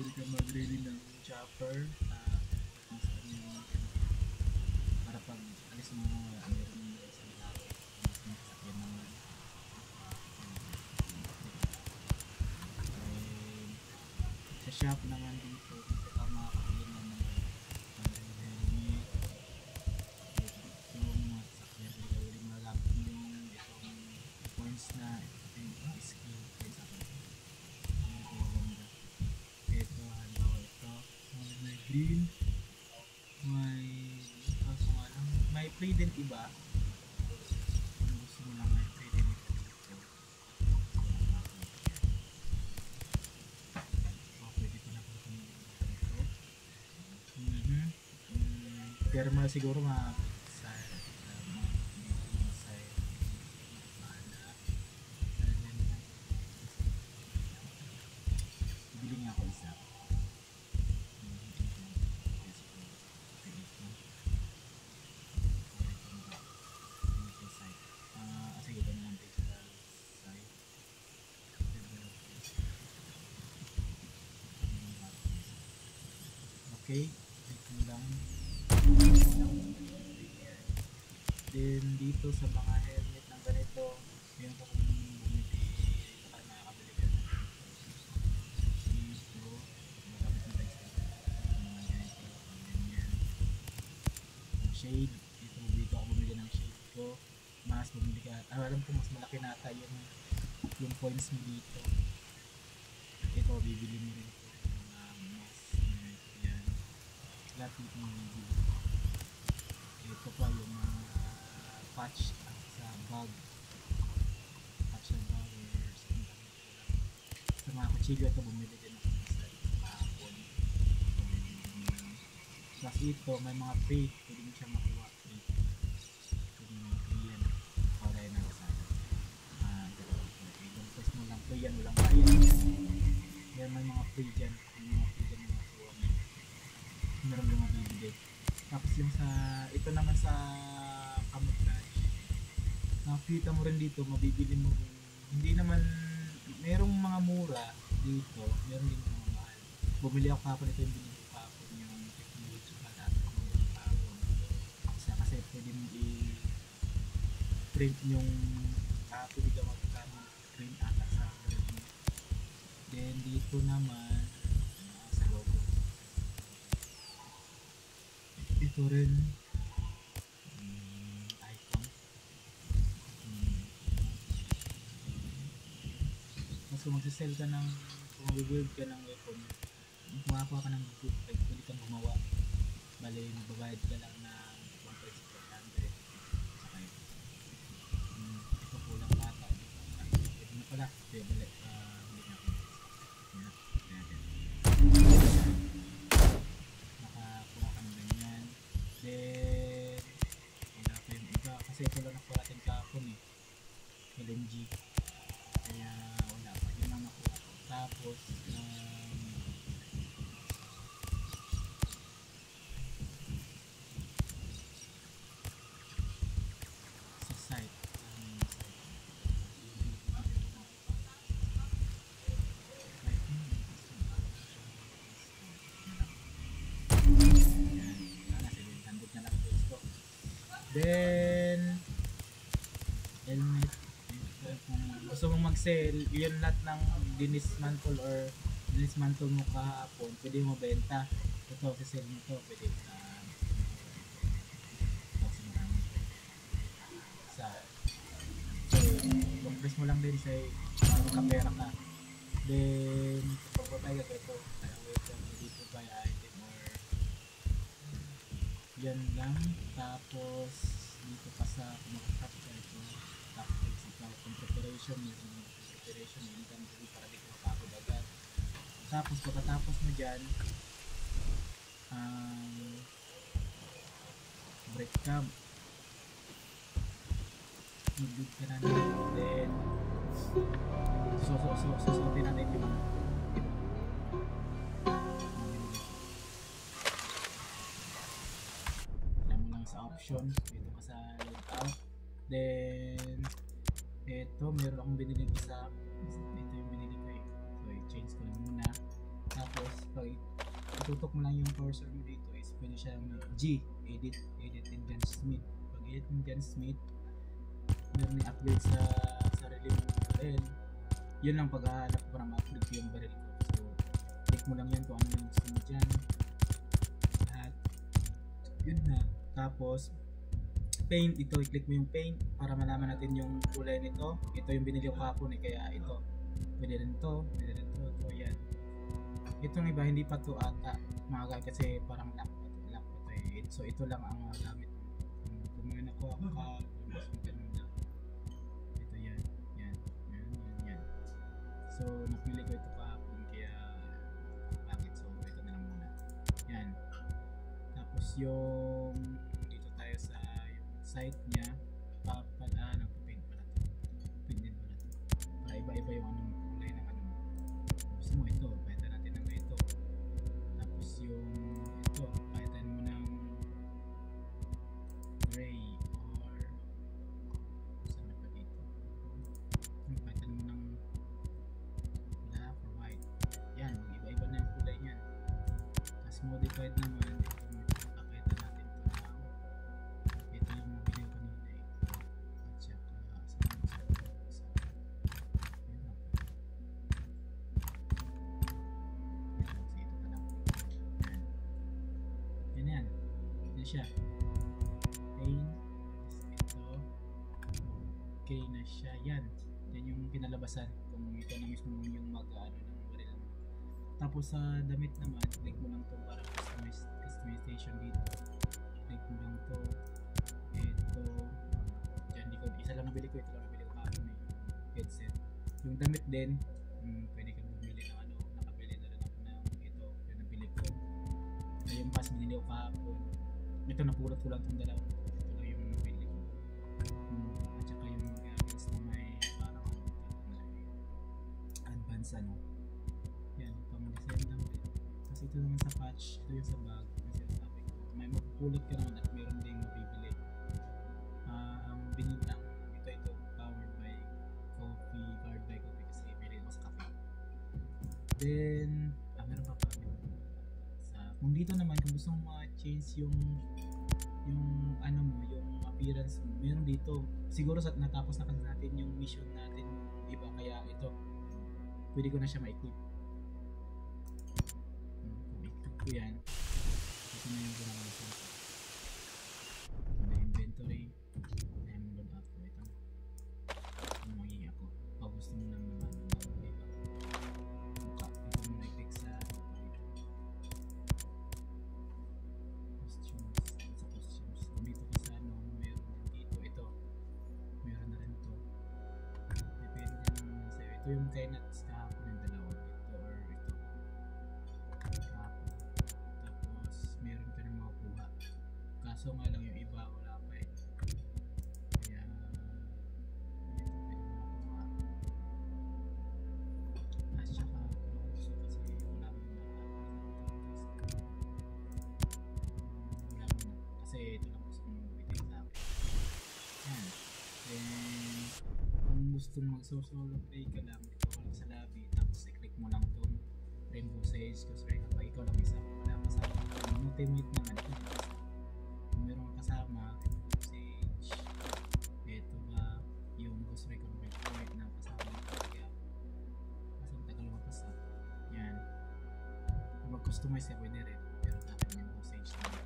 pwede ka mag-ready ng chopper kung saan yung para pag alis mo meron isang tao mas may sasakyan naman. Sa shop naman dito ka makakabili ng mga helmet, yung mga sasakyan dito yung magamit yung itong points na yung skill points ako. Ito halimbawa ito may green, may kaso nga lang may free din iba kung gusto mo lang may free din iba dito. Pwede pa na po itong ito thermal siguro mga bili nga ako isa. Sige, ito na lang sa site. Okay, ito lang. Then dito sa mga helmet ng ganito, yun ko kung bumili para makakabili ka dito. Magamit na tayo sa mga ganito, ganyan. Shade, dito ako bumili ng shade ko. Mas bumili ka, alam ko mas malaki nata yung points mo dito. Ito, bibili mo rin ito. Mga mas, yan. Lahat dito mo bibili. Ito pa yung mga patch at sa bag. Patch sa bag or sa mga kutsilyo ito bumili din ako sa kahapon. Plus ito may mga free, pwede mo siya makuha free. Pwede mo free yan para yun ang kasama. Don't press mo lang free yan, walang bayad. Yan may mga free dyan, may mga free dyan na makuha mo. Meron yung mabibili. Tapos yung sa, ito naman sa camouflage, nakikita mo rin dito, mabibili mo rin, hindi naman, merong mga mura dito, meron din mga mahal. Bumili ako kapon, ito yung binili ko kapon, yung technology pa dati ko bumili kapon. Kasi pwede mo i-print yung pwede ka mag-print ata sa mo. Then dito naman, sa logo. Ito rin icon. Mas kung magsisell ka ng, kung mag-build ka ng weapon, kumakuha ka ng good type, pwede kang gumawa. Bale, magbabayad ka lang ng 1,500 saka ito kulang lata. Ito na pala, bili na ako. Nakakuha ka ng ganyan. Then wala pa yung iba kasi ito lang nakuha natin kahapon LMG, kaya wala pa yun ang nakuha ko. Tapos sa site then helmet. Kung gusto mong mag-sell, yun lahat ng dinismantle or dinismantle mo kahapon, pwede mo benta. Ito, sa sell mo to, pwede ka sa so, kung press mo lang din sa magkapera ka. Then, kapag patay ka ito, kaya welcome dito buy item or yan lang. Tapos dito pa sa kumakapture ito, tapos ikaw kung preparation, yung preparation yung income para di ka mapagod agad. Tapos pagkatapos mo dyan, break camp, mag-lead ka na natin, then susuotin natin yung sa option, dito ka sa loadout. Then ito, meron akong binili isa, ito yung binili ko so i-change ko na muna. Tapos Tapos pag itutok mo lang yung cursor mo dito is pwede siyang G, edit in Jan Smith. Pag edit in Jan Smith, meron yung upgrade sa sarili mo barrel. Yun lang paghahanap ko para ma-upgrade ko yung barrel ko. So click mo lang yan kung ano yung gusto mo dyan. At yun na. Tapos paint, ito i-click mo yung paint para malaman natin yung kulay nito. Ito yung binili ko kahapon kaya ito pwede rin to, ito yan. Itong iba hindi pa to ata mga kasi parang lock pa to eh. So ito lang ang gamit mo. Kung may nakuha ka mas maganda. Ito yan. So napili ko ito kahapon kaya bakit, so ito na lang muna yan. Tapos yung dito tayo sa yung site nya nagpapaint pala to, paint din pala to para iba-iba yung anong kulay ng ano gusto mo. Ito paintan natin ng ito. Tapos yung ito paintan mo ng gray or saan na pa dito, paintan mo ng black or white. Yan, iba-iba na yung kulay nyan. Tapos modified naman ito, papaintan natin ito yung mabili ko kanina eh. At saka yan siya. Paint. Ito. Okay na siya. Yan yung pinalabasan kung ito na mismo yung mag-ano ng baril mo. Tapos sa damit naman, click mo lang to para customization dito. Click mo lang to. Ito. Diyan, isa lang nabili ko. Ito lang nabili ko kahapon eh. Headset. Yung damit din, pwede kang bumili ng ano. Nakabili na rin ako ng ito. Yung nabili ko. Ito yung pass binili ko kahapon. Ito napulot ko lang itong dalawang. Ito lang yung nabili ko. At saka yung gadgets na may parang advance ano. Yan, pang-design lang din. Tapos ito naman sa patch, ito yung sa bag. Kasi sabi ko, may mapupulot ka naman at meron ding mabibili. Binili lang ito powered by coffee kasi bili ko sa cafe. Then meron pa kung dito naman kung gusto mong ma-change yung ano mo, yung appearance mo, meron dito. Siguro sa natapos na kasi natin yung mission natin iba, kaya ito pwede ko na siya ma-equip. Kung equip ko yan, ito na yung ginawa ko. May inventory, I'm load up ko ito. Ano magiging ako pag gusto mo lang naman iba mukha, ito mo na-click sa costumes. Dito ka sa ano, meron dito ito, meron na rin to, depende naman sa'yo. Ito yung kay nuts kahapon ng dalawa, ito or ito kahapon. Tapos meron ka nang makukuha, kaso nga lang yung iba wala pa eh, kaya ito pwede mo makukuha. At saka also kasi wala mo na kasi ito lang gusto mong bigay sa akin. Yan. Then kung gusto mong mag-solo play ka lang, dito ka lang sa lobby, tapos i-click mo lang itong Rainbow Sage Ghost Recon. Pag ikaw lang isa, wala kasama. Kung ultimate naman, ito lang isa. Kung meron kang kasama, Rainbow Sage, ito ba yung Ghost Recon Breakpoint na kasama ng kaya kasi tagal mapasa. Yan. Kung mag-customize ka, pwede rin. Pero natin yung Rainbow Sage na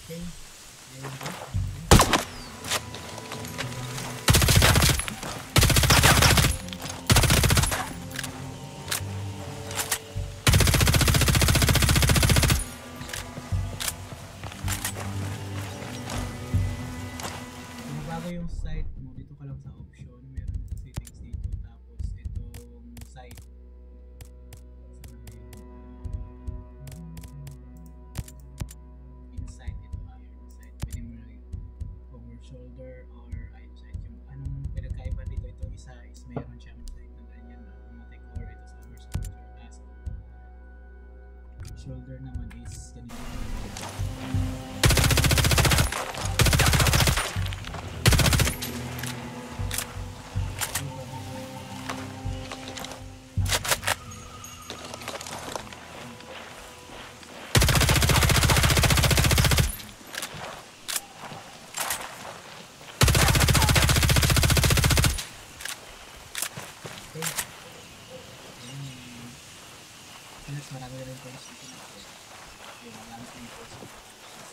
okay. Bago yung site mo, dito ka lang sa option, meron sa settings dito, tapos itong site inside, ito yung site, pwede mo na over shoulder or inside. Yung anong pinagkaiba dito, ito isa is meron siyang site na ganyan na automatic, or ito sa over shoulder, task shoulder naman is ganito.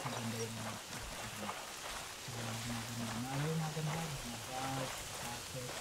maganda yung mga so, mga maganda. Naalala yung maganda, mga bag, jacket,